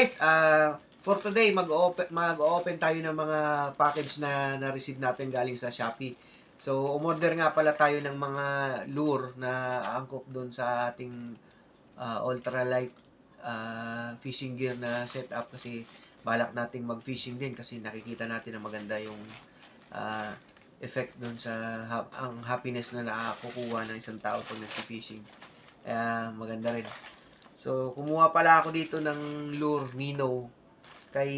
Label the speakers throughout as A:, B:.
A: guys, for today mag-open tayo ng mga package na na-receive natin galing sa Shopee. So, umorder nga pala tayo ng mga lure na angkop doon sa ating ultralight fishing gear na setup kasi balak nating mag-fishing din kasi nakikita natin na maganda yung effect doon sa ang happiness na nakukuha ng isang tao pag nag-fishing. Kaya maganda rin. So, kumuha pala ako dito ng lure Minnow kay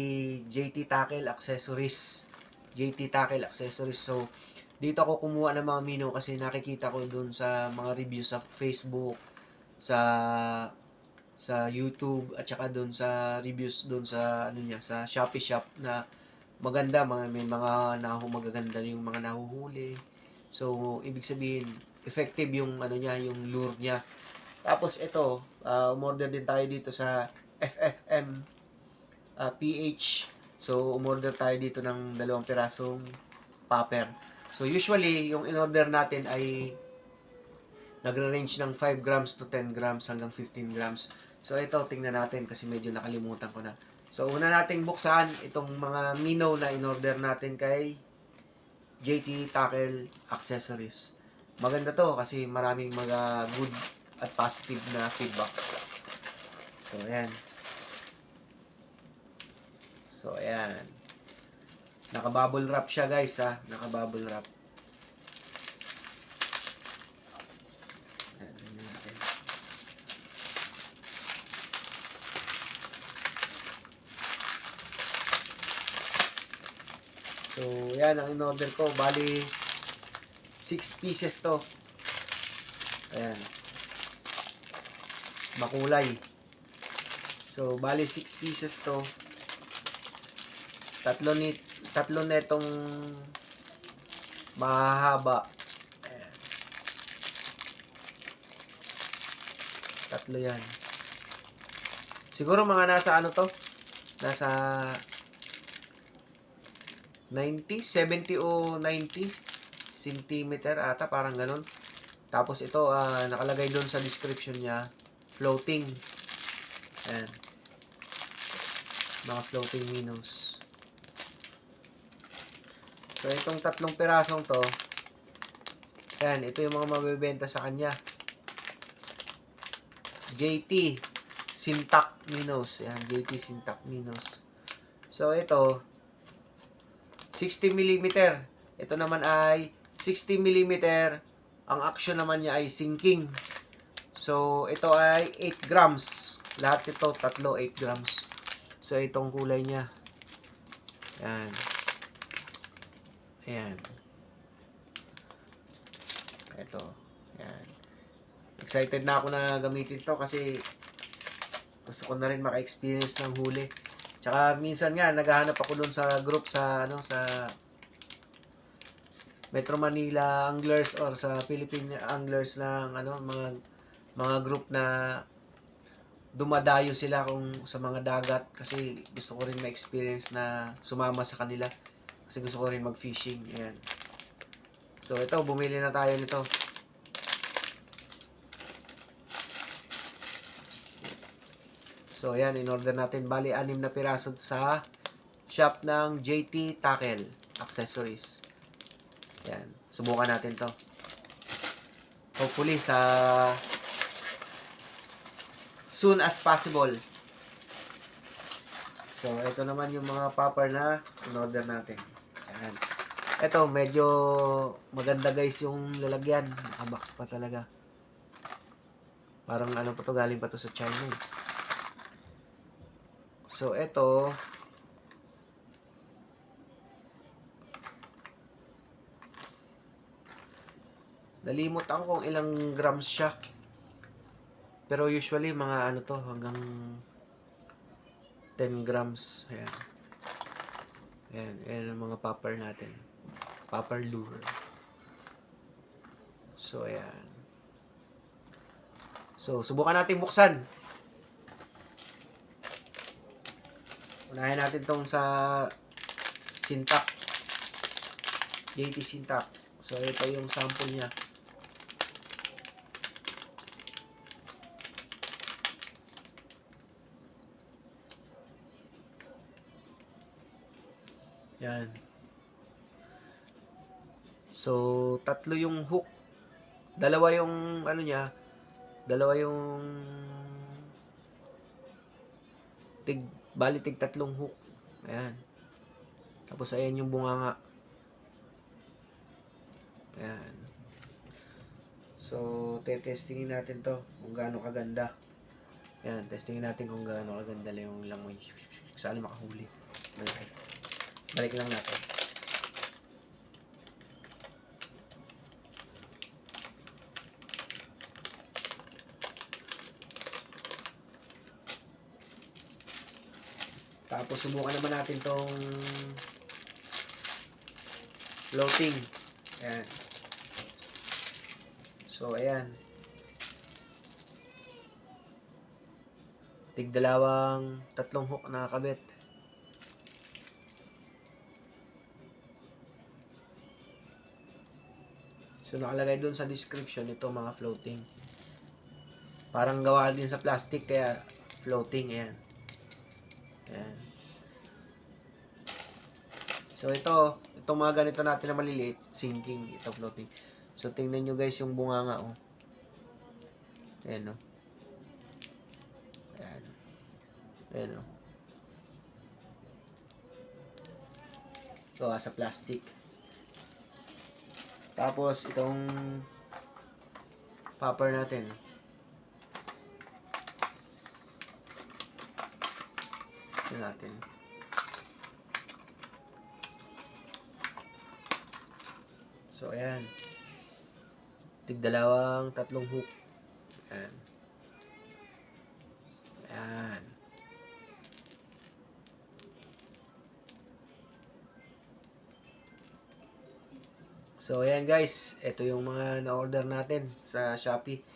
A: JT Tackle Accessories. JT Tackle Accessories. So, dito ako kumuha ng mga minnow kasi nakikita ko doon sa mga reviews sa Facebook, sa YouTube at saka doon sa reviews doon sa sa Shopee shop na maganda, may mga magaganda yung mga nahuhuli. So, ibig sabihin effective yung yung lure niya. Tapos ito, umorder din tayo dito sa FFM PH. So, umorder tayo dito ng 2 pirasong popper. So, usually, yung in-order natin ay nagre-range ng 5 grams to 10 grams hanggang 15 grams. So, ito, tingnan natin kasi medyo nakalimutan ko na. So, una nating buksan itong mga minnow na in-order natin kay JT Tackle Accessories. Maganda to kasi maraming mga good at positive na feedback. So, ayan. So, ayan. Naka-bubble wrap siya, guys, ha. Naka-bubble wrap. Ayan, natin. So, ayan ang in-order ko. Bali, 6 pieces to. Ayan. Makulay. So, bali 6 pieces to. Tatlo netong mahahaba. Ayan. Tatlo yan. Siguro mga nasa ano to? Nasa 90, 70 o 90 centimeter ata, parang ganun. Tapos ito, nakalagay doon sa description niya, floating. Ayan. Mga floating minnows. So, itong 3 pirasong to, ayan, ito yung mga mabibenta sa kanya. JT Sintak Minnows. Ayan, JT Sintak Minnows. So, ito, 60mm. Ito naman ay 60mm. Ang action naman niya ay sinking. So, ito ay 8 grams. Lahat ito, tatlo, 8 grams. So, itong kulay niya. Ayan. Ayan. Ito. Ayan. Excited na ako na gamitin to kasi gusto ko na rin maka-experience ng huli. Tsaka minsan nga naghahanap ako doon sa group sa sa Metro Manila Anglers or sa Philippine Anglers ng mga group na dumadayo sila kung sa mga dagat kasi gusto ko rin ma-experience na sumama sa kanila kasi gusto ko rin mag-fishing. Ayan. So ito, bumili na tayo nito. So ayan, in-order natin. Bali, 6 na piraso sa shop ng JT Tackle Accessories. Ayan, subukan natin to. Hopefully sa soon as possible. So, ito naman yung mga popper na in-order natin. Ayan. Ito, medyo maganda guys yung lalagyan. Nakabox pa talaga. Parang ano pa to, galing pa to sa China. So, ito, nalimot ako kung ilang grams siya. Pero usually, mga ano to, hanggang 10 grams. Ayan. Ayan, ayan ang mga popper natin. Popper lure. So, ayan. So, subukan natin buksan. Unahin natin tong sa Sintak. JT Sintak. So, ito yung sample niya. Yan. So, tatlo yung hook. Dalawa yung ano niya, dalawa yung bali tig tatlong hook. Ayan. Tapos ayan yung bunganga. Ayan. So, testingin natin to kung gaano kaganda. Ayan, testingin natin kung gaano kaganda yung langoy. Sana makahuli. Balik lang natin. Tapos subukan naman natin tong floating. Ayan. So, ayan. Tigdalawang tatlong hook na nakakabit. So, nakalagay dun sa description ito mga floating. Parang gawa din sa plastic kaya floating. Ayan. Ayan. So, itong mga ganito natin na maliliit, sinking, ito floating. So, tingnan nyo guys yung bunganga, oh. Ayan, oh. Ayan. Ayan, oh. Gawa sa plastic. Tapos, itong popper natin. Ito natin. So, ayan. Tigdalawang tatlong hook. Ayan. Ayan. So, ayan guys. Ito yung mga na-order natin sa Shopee.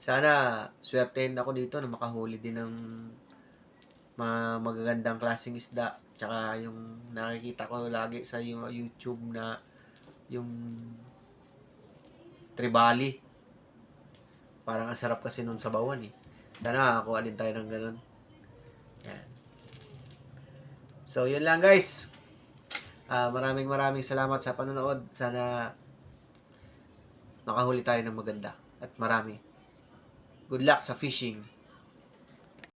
A: Sana, swertein ako dito na makahuli din ng mga magagandang klaseng isda. Tsaka yung nakikita ko lagi sa yung YouTube na yung tribali. Parang ang sarap kasi nun sa bawan eh. Sana makakuha din tayo ng ganun. Ayan. So, yun lang guys. Maraming salamat sa panonood. Sana makahuli tayo ng maganda at marami. Good luck sa fishing.